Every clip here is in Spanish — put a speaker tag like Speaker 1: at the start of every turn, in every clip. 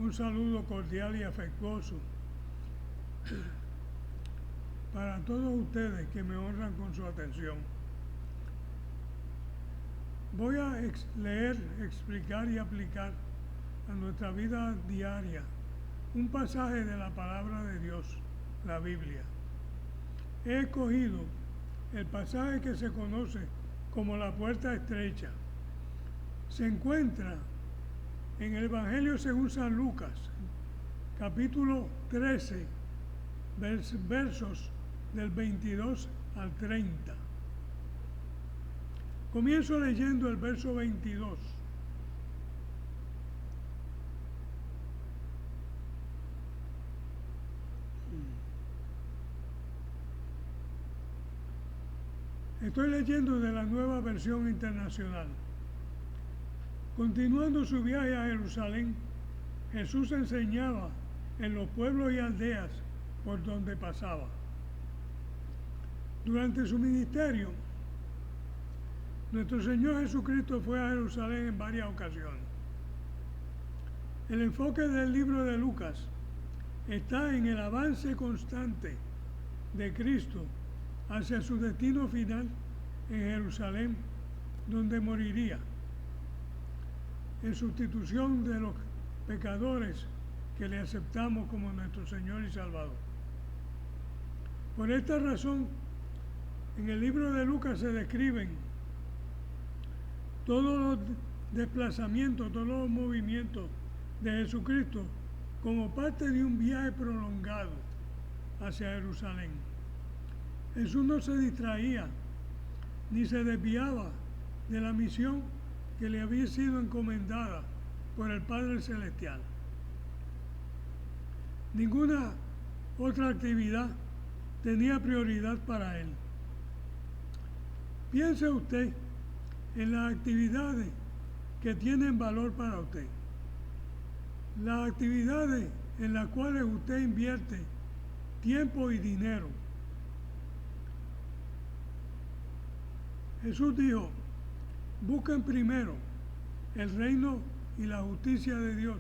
Speaker 1: un saludo cordial y afectuoso para todos ustedes que me honran con su atención. Voy a leer, explicar y aplicar a nuestra vida diaria un pasaje de la palabra de Dios, la Biblia. He escogido el pasaje que se conoce como la puerta estrecha. Se encuentra en el Evangelio según San Lucas, capítulo 13, versos del 22 al 30. Comienzo leyendo el verso 22. Estoy leyendo de la Nueva Versión Internacional. Continuando su viaje a Jerusalén, Jesús enseñaba en los pueblos y aldeas por donde pasaba. Durante su ministerio, nuestro Señor Jesucristo fue a Jerusalén en varias ocasiones. El enfoque del libro de Lucas está en el avance constante de Cristo hacia su destino final en Jerusalén, donde moriría, en sustitución de los pecadores que le aceptamos como nuestro Señor y Salvador. Por esta razón, en el libro de Lucas se describen todos los desplazamientos, todos los movimientos de Jesucristo como parte de un viaje prolongado hacia Jerusalén. Jesús no se distraía ni se desviaba de la misión que le había sido encomendada por el Padre Celestial. Ninguna otra actividad tenía prioridad para él. Piense usted en las actividades que tienen valor para usted, las actividades en las cuales usted invierte tiempo y dinero. Jesús dijo: busquen primero el reino y la justicia de Dios,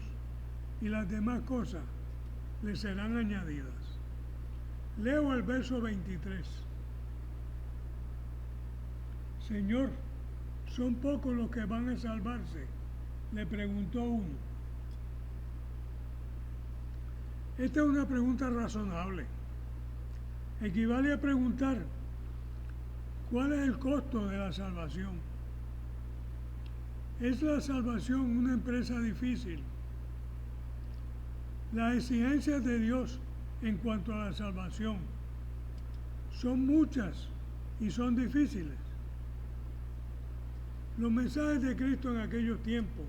Speaker 1: y las demás cosas les serán añadidas. Leo el verso 23. Señor, ¿son pocos los que van a salvarse?, le preguntó uno. Esta es una pregunta razonable. Equivale a preguntar: ¿cuál es el costo de la salvación? ¿Es la salvación una empresa difícil? Las exigencias de Dios en cuanto a la salvación son muchas y son difíciles. Los mensajes de Cristo en aquellos tiempos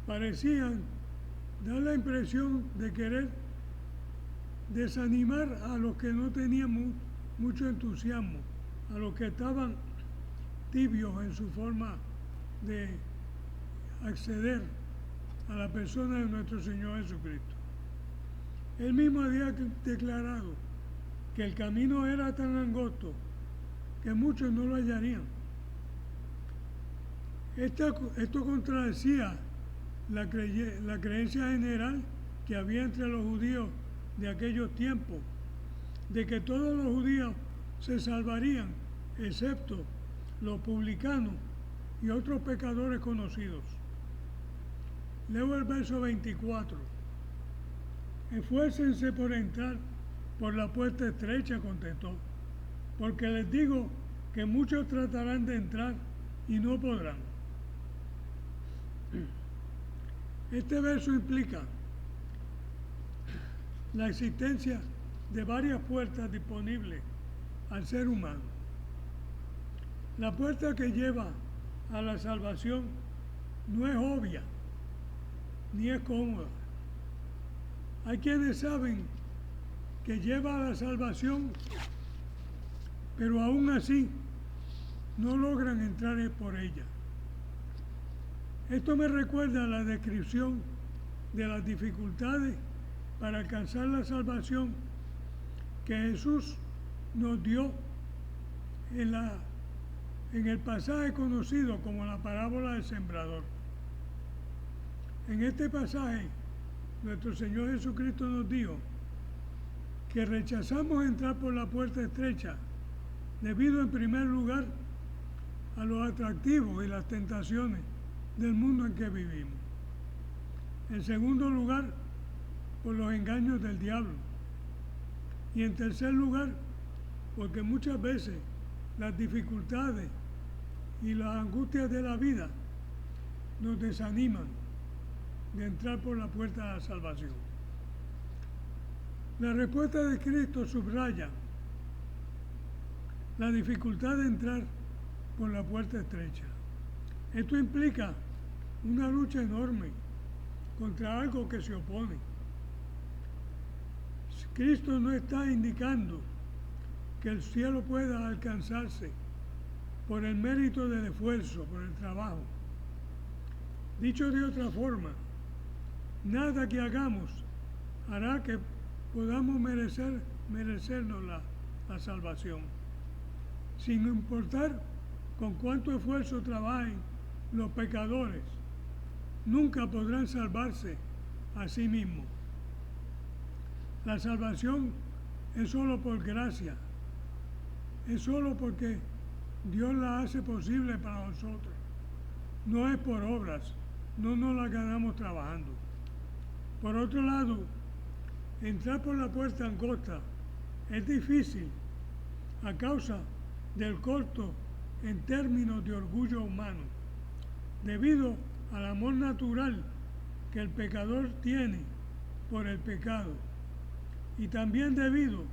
Speaker 1: parecían dar la impresión de querer desanimar a los que no tenían mucho entusiasmo, a los que estaban tibios en su forma de acceder a la persona de nuestro Señor Jesucristo. Él mismo había declarado que el camino era tan angosto que muchos no lo hallarían. Esto contradecía la creencia general que había entre los judíos de aquellos tiempos, de que todos los judíos se salvarían, excepto los publicanos y otros pecadores conocidos. Leo el verso 24. Esfuércense por entrar por la puerta estrecha, contestó, porque les digo que muchos tratarán de entrar y no podrán. Este verso implica la existencia de varias puertas disponibles al ser humano. La puerta que lleva a la salvación no es obvia ni es cómoda. Hay quienes saben que lleva a la salvación, pero aún así no logran entrar por ella. Esto me recuerda a la descripción de las dificultades para alcanzar la salvación que Jesús nos dio en el pasaje conocido como la parábola del sembrador. En este pasaje, nuestro Señor Jesucristo nos dijo que rechazamos entrar por la puerta estrecha debido en primer lugar a los atractivos y las tentaciones del mundo en que vivimos. En segundo lugar, por los engaños del diablo. Y en tercer lugar, porque muchas veces las dificultades y las angustias de la vida nos desaniman de entrar por la puerta de la salvación. La respuesta de Cristo subraya la dificultad de entrar por la puerta estrecha. Esto implica una lucha enorme contra algo que se opone. Cristo no está indicando que el cielo pueda alcanzarse por el mérito del esfuerzo, por el trabajo. Dicho de otra forma, nada que hagamos hará que podamos merecernos la salvación, sin importar con cuánto esfuerzo trabajen los pecadores. Nunca podrán salvarse a sí mismos. La salvación es solo por gracia, es solo porque Dios la hace posible para nosotros. No es por obras, no nos la ganamos trabajando. Por otro lado, entrar por la puerta angosta es difícil a causa del costo en términos de orgullo humano, debido al amor natural que el pecador tiene por el pecado, y también debido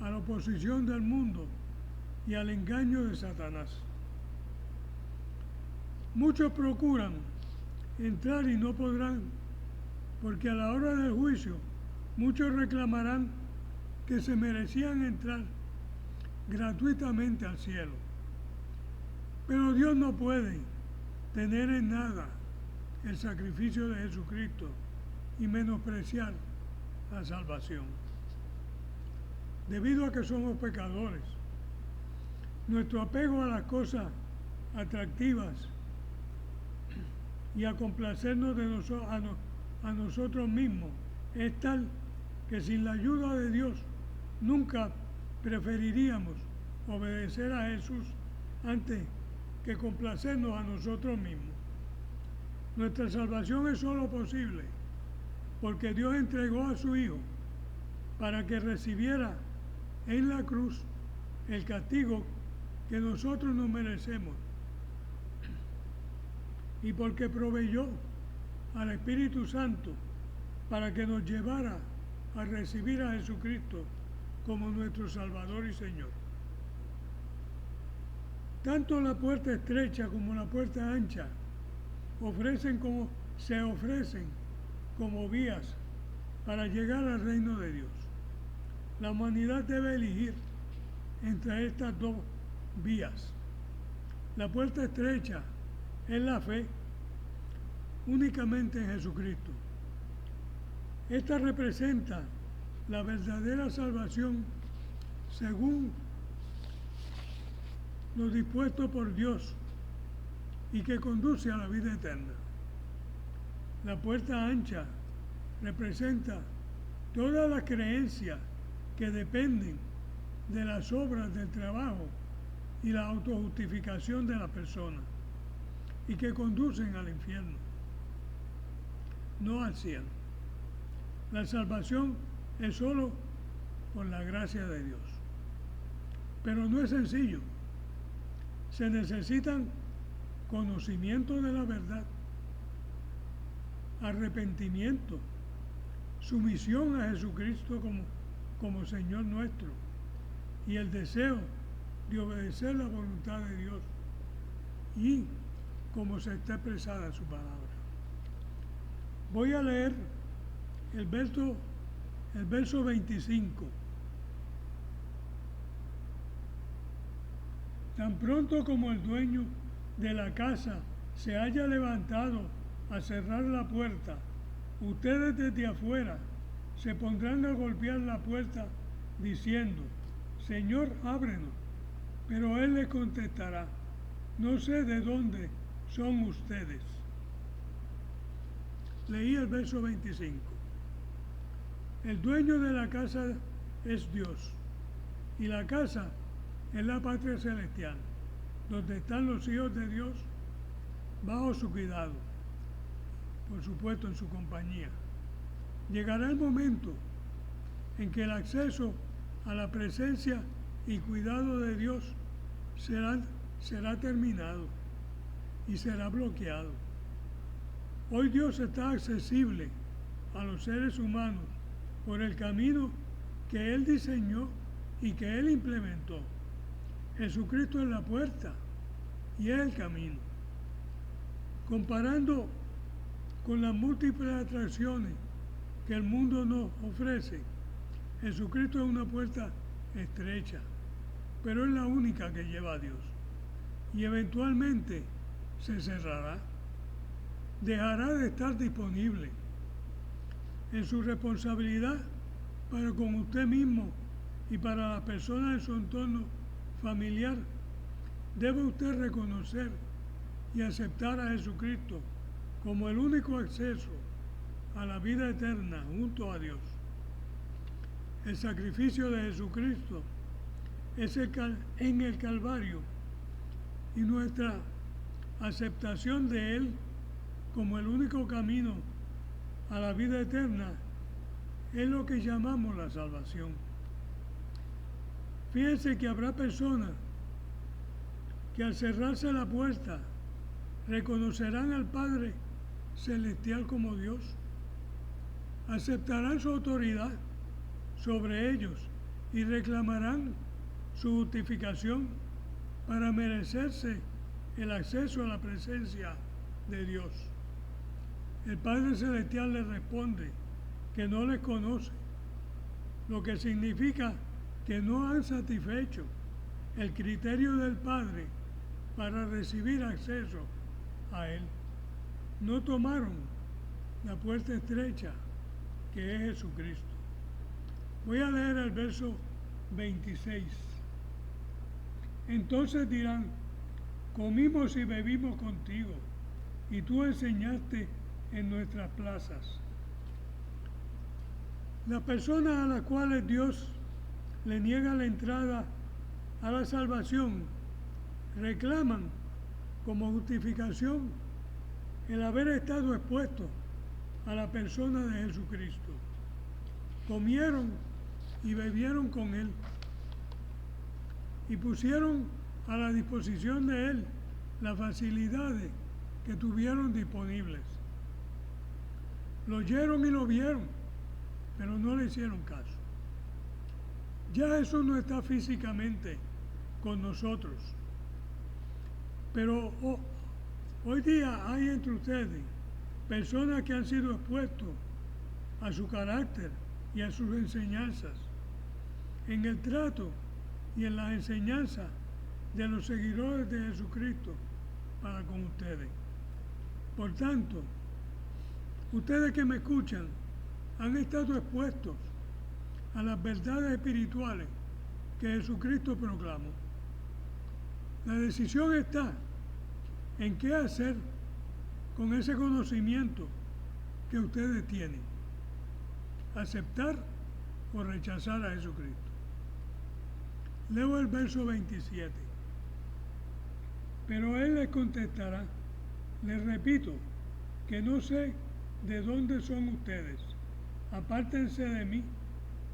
Speaker 1: a la oposición del mundo y al engaño de Satanás. Muchos procuran entrar y no podrán, porque a la hora del juicio muchos reclamarán que se merecían entrar gratuitamente al cielo. Pero Dios no puede tener en nada el sacrificio de Jesucristo y menospreciar la salvación. Debido a que somos pecadores, nuestro apego a las cosas atractivas y a complacernos a nosotros mismos es tal que sin la ayuda de Dios nunca preferiríamos obedecer a Jesús antes que complacernos a nosotros mismos. Nuestra salvación es solo posible porque Dios entregó a su Hijo para que recibiera en la cruz el castigo que nosotros nos merecemos, y porque proveyó al Espíritu Santo para que nos llevara a recibir a Jesucristo como nuestro Salvador y Señor. Tanto la puerta estrecha como la puerta ancha se ofrecen como vías para llegar al reino de Dios. La humanidad debe elegir entre estas dos vías. La puerta estrecha es la fe únicamente en Jesucristo. Esta representa la verdadera salvación según lo dispuesto por Dios y que conduce a la vida eterna. La puerta ancha representa todas las creencias que dependen de las obras del trabajo y la autojustificación de la persona y que conducen al infierno, no al cielo. La salvación es solo por la gracia de Dios. Pero no es sencillo. Se necesitan conocimiento de la verdad, arrepentimiento, sumisión a Jesucristo como Señor nuestro y el deseo de obedecer la voluntad de Dios y como se está expresada en su palabra. Voy a leer el verso 25. Tan pronto como el dueño de la casa se haya levantado a cerrar la puerta, ustedes desde afuera se pondrán a golpear la puerta diciendo: Señor, ábrenos. Pero él les contestará: no sé de dónde son ustedes. Leí el verso 25. El dueño de la casa es Dios y la casa es la patria celestial, donde están los hijos de Dios bajo su cuidado, por supuesto en su compañía. Llegará el momento en que el acceso a la presencia y cuidado de Dios será terminado y será bloqueado. Hoy Dios está accesible a los seres humanos por el camino que Él diseñó y que Él implementó. Jesucristo es la puerta y es el camino. Comparando con las múltiples atracciones que el mundo nos ofrece, Jesucristo es una puerta estrecha, pero es la única que lleva a Dios. Y eventualmente se cerrará. Dejará de estar disponible. En su responsabilidad para con usted mismo y para las personas de su entorno familiar, debe usted reconocer y aceptar a Jesucristo como el único acceso a la vida eterna junto a Dios. El sacrificio de Jesucristo es en el Calvario y nuestra aceptación de Él como el único camino a la vida eterna es lo que llamamos la salvación. Fíjense que habrá personas que al cerrarse la puerta reconocerán al Padre Celestial como Dios, aceptarán su autoridad sobre ellos y reclamarán su justificación para merecerse el acceso a la presencia de Dios. El Padre Celestial les responde que no les conoce, lo que significa que no han satisfecho el criterio del Padre para recibir acceso a Él. No tomaron la puerta estrecha que es Jesucristo. Voy a leer el verso 26. Entonces dirán, comimos y bebimos contigo, y tú enseñaste en nuestras plazas. Las personas a las cuales Dios le niega la entrada a la salvación reclaman como justificación el haber estado expuestos a la persona de Jesucristo. Comieron y bebieron con Él y pusieron a la disposición de Él las facilidades que tuvieron disponibles. Lo oyeron y lo vieron, pero no le hicieron caso. Ya eso no está físicamente con nosotros. Pero hoy día hay entre ustedes personas que han sido expuestos a su carácter y a sus enseñanzas, en el trato y en las enseñanzas de los seguidores de Jesucristo para con ustedes. Por tanto, ustedes que me escuchan han estado expuestos a las verdades espirituales que Jesucristo proclamó. La decisión está en qué hacer con ese conocimiento que ustedes tienen. Aceptar o rechazar a Jesucristo. Leo el verso 27. Pero Él les contestará, les repito, que no sé de dónde son ustedes. Apártense de mí,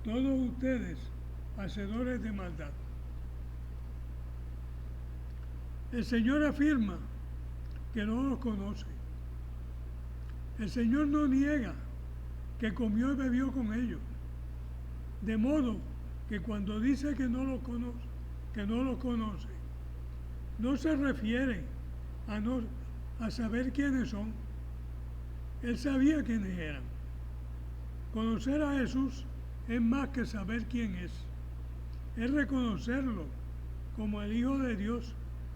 Speaker 1: todos ustedes, hacedores de maldad. El Señor afirma que no los conoce. El Señor no niega que comió y bebió con ellos. De modo que cuando dice que no los conoce, no se refiere a saber quiénes son. Él sabía quiénes eran. Conocer a Jesús es más que saber quién es reconocerlo como el Hijo de Dios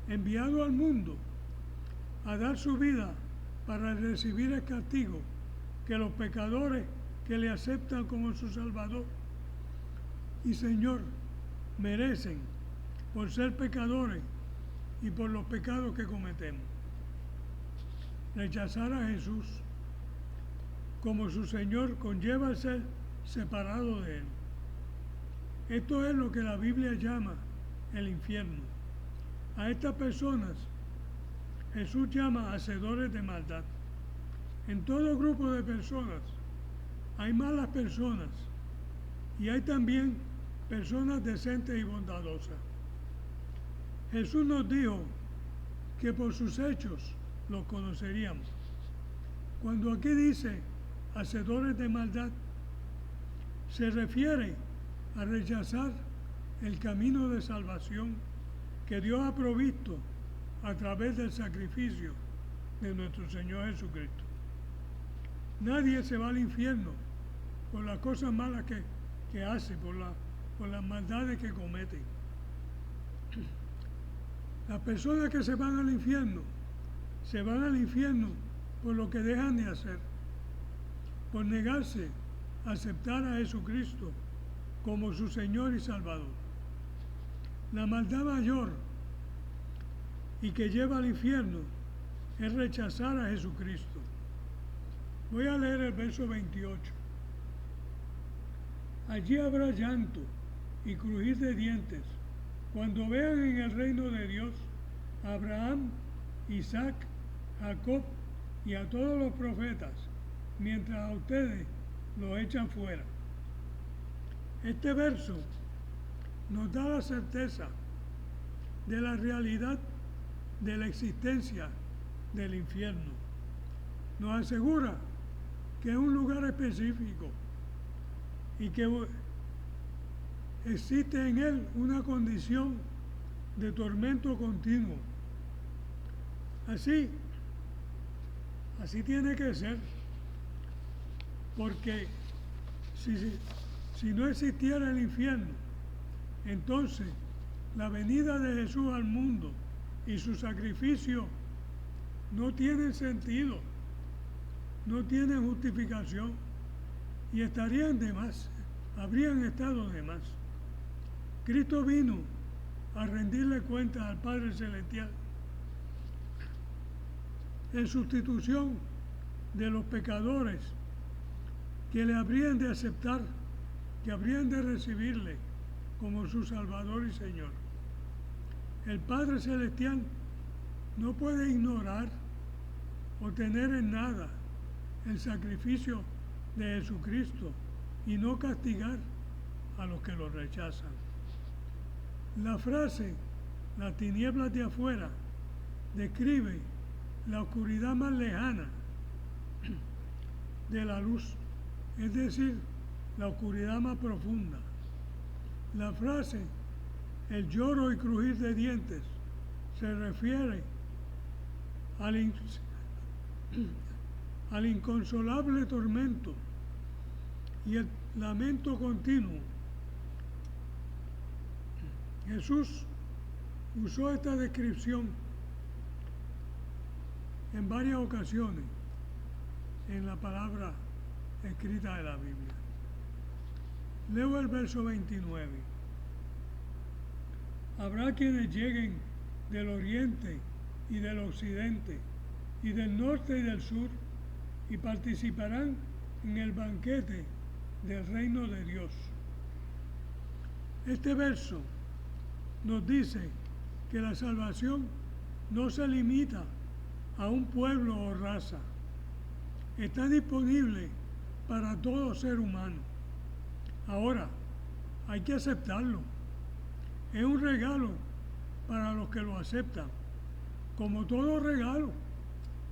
Speaker 1: enviado al mundo a dar su vida para recibir el castigo que los pecadores que le aceptan como su Salvador y Señor merecen por ser pecadores y por los pecados que cometemos. Rechazar a Jesús como su Señor conlleva ser separado de Él. Esto es lo que la Biblia llama el infierno. A estas personas Jesús llama hacedores de maldad. En todo grupo de personas hay malas personas y hay también personas decentes y bondadosas. Jesús nos dijo que por sus hechos los conoceríamos. Cuando aquí dice hacedores de maldad, se refiere a rechazar el camino de salvación que Dios ha provisto a través del sacrificio de nuestro Señor Jesucristo. Nadie se va al infierno por las cosas malas que hace, por las maldades que cometen. Las personas que se van al infierno por lo que dejan de hacer, por negarse a aceptar a Jesucristo como su Señor y Salvador. La maldad mayor y que lleva al infierno es rechazar a Jesucristo. Voy a leer el verso 28. Allí habrá llanto y crujir de dientes cuando vean en el reino de Dios a Abraham, Isaac, Jacob y a todos los profetas, mientras a ustedes los echan fuera. Este verso nos da la certeza de la realidad de la existencia del infierno. Nos asegura que es un lugar específico y que existe en él una condición de tormento continuo. Así tiene que ser, porque si no existiera el infierno, entonces la venida de Jesús al mundo y su sacrificio no tienen sentido, no tienen justificación y estarían de más, habrían estado de más. Cristo vino a rendirle cuentas al Padre Celestial en sustitución de los pecadores que le habrían de aceptar, que habrían de recibirle como su Salvador y Señor. El Padre Celestial no puede ignorar o tener en nada el sacrificio de Jesucristo y no castigar a los que lo rechazan. La frase, las tinieblas de afuera, describe la oscuridad más lejana de la luz, es decir, la oscuridad más profunda. La frase, el lloro y crujir de dientes, se refiere al inconsolable tormento y el lamento continuo. Jesús usó esta descripción en varias ocasiones en la palabra escrita de la Biblia. Leo el verso 29. Habrá quienes lleguen del oriente y del occidente y del norte y del sur y participarán en el banquete del reino de Dios. Este verso nos dice que la salvación no se limita a un pueblo o raza. Está disponible para todo ser humano. Ahora, hay que aceptarlo. Es un regalo para los que lo aceptan. Como todo regalo,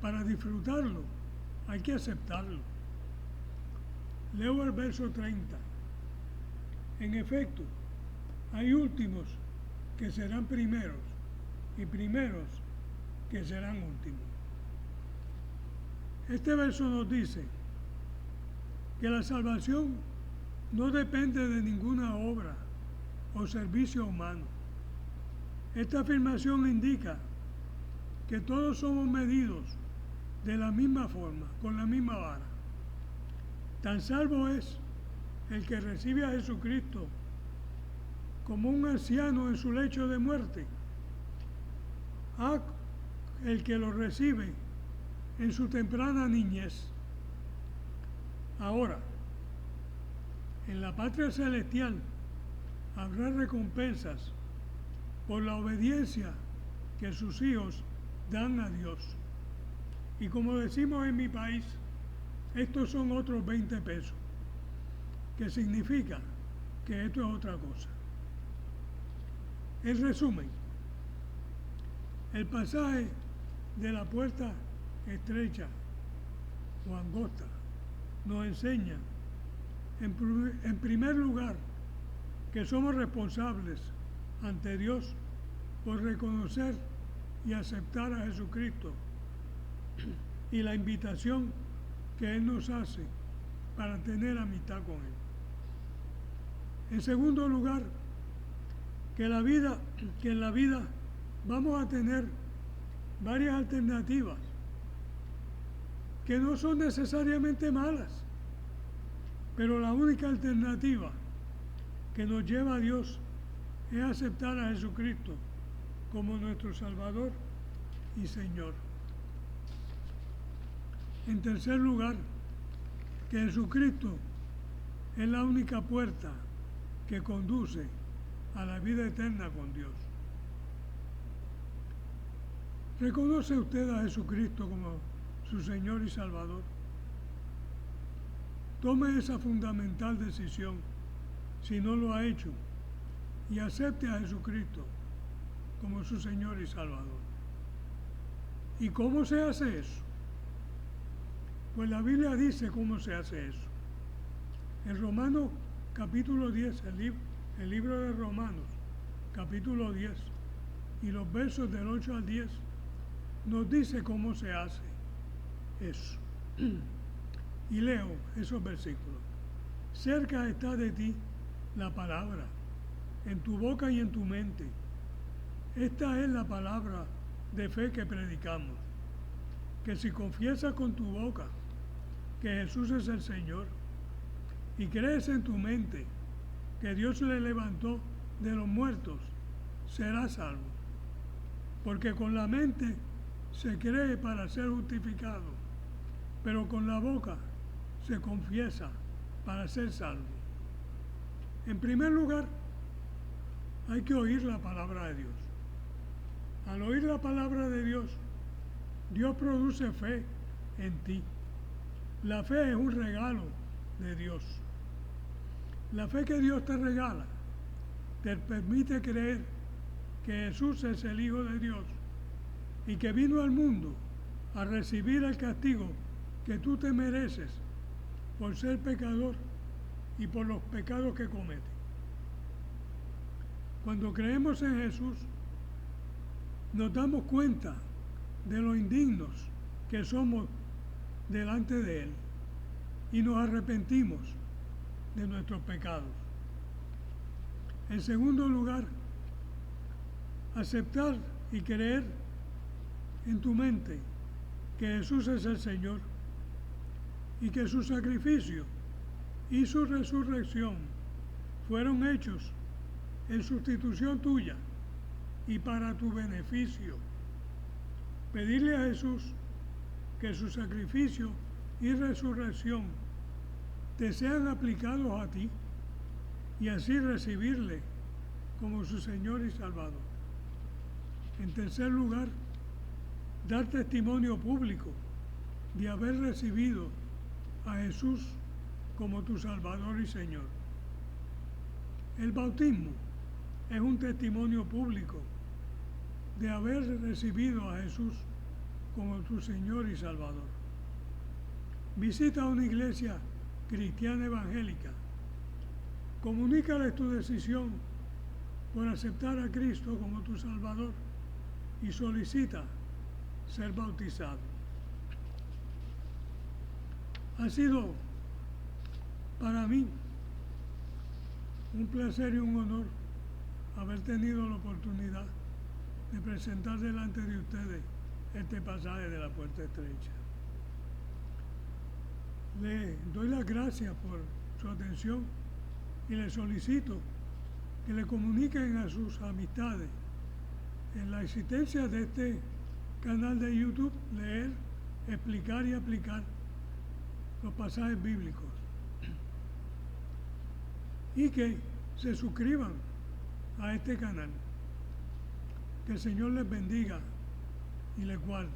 Speaker 1: para disfrutarlo, hay que aceptarlo. Leo el verso 30. En efecto, hay últimos que serán primeros y primeros que serán últimos. Este verso nos dice que la salvación no depende de ninguna obra o servicio humano. Esta afirmación indica que todos somos medidos de la misma forma, con la misma vara. Tan salvo es el que recibe a Jesucristo como un anciano en su lecho de muerte, a el que lo recibe en su temprana niñez. Ahora, En la patria celestial habrá recompensas por la obediencia que sus hijos dan a Dios. Y como decimos en mi país, estos son otros 20 pesos, que significa que esto es otra cosa. En resumen, el pasaje de la puerta estrecha o angosta nos enseña, en primer lugar, que somos responsables ante Dios por reconocer y aceptar a Jesucristo y la invitación que Él nos hace para tener amistad con Él. En segundo lugar, que en la vida vamos a tener varias alternativas que no son necesariamente malas, pero la única alternativa que nos lleva a Dios es aceptar a Jesucristo como nuestro Salvador y Señor. En tercer lugar, que Jesucristo es la única puerta que conduce a la vida eterna con Dios. ¿Reconoce usted a Jesucristo como su Señor y Salvador? Tome esa fundamental decisión, si no lo ha hecho, y acepte a Jesucristo como su Señor y Salvador. ¿Y cómo se hace eso? Pues la Biblia dice cómo se hace eso. En Romanos capítulo 10, el libro de Romanos, capítulo 10, y los versos del 8 al 10, nos dice cómo se hace eso. Y leo esos versículos. Cerca está de ti la palabra, en tu boca y en tu mente. Esta es la palabra de fe que predicamos, que si confiesas con tu boca que Jesús es el Señor y crees en tu mente que Dios le levantó de los muertos, serás salvo. Porque con la mente se cree para ser justificado, pero con la boca se confiesa para ser salvo. En primer lugar, hay que oír la palabra de Dios. Al oír la palabra de Dios, Dios produce fe en ti. La fe es un regalo de Dios. La fe que Dios te regala te permite creer que Jesús es el Hijo de Dios y que vino al mundo a recibir el castigo que tú te mereces por ser pecador y por los pecados que cometes. Cuando creemos en Jesús, nos damos cuenta de lo indignos que somos delante de Él y nos arrepentimos de nuestros pecados. En segundo lugar, aceptar y creer en tu mente que Jesús es el Señor y que su sacrificio y su resurrección fueron hechos en sustitución tuya y para tu beneficio. Pedirle a Jesús que su sacrificio y resurrección te sean aplicados a ti y así recibirle como su Señor y Salvador. En tercer lugar, dar testimonio público de haber recibido a Jesús como tu Salvador y Señor. El bautismo es un testimonio público de haber recibido a Jesús como tu Señor y Salvador. Visita una iglesia cristiana evangélica. Comunícales tu decisión por aceptar a Cristo como tu Salvador y solicita ser bautizado. Ha sido para mí un placer y un honor haber tenido la oportunidad de presentar delante de ustedes este pasaje de la puerta estrecha. Le doy las gracias por su atención y le solicito que le comuniquen a sus amistades en la existencia de este canal de YouTube, leer, explicar y aplicar los pasajes bíblicos. y que se suscriban a este canal. Que el Señor les bendiga y les guarde.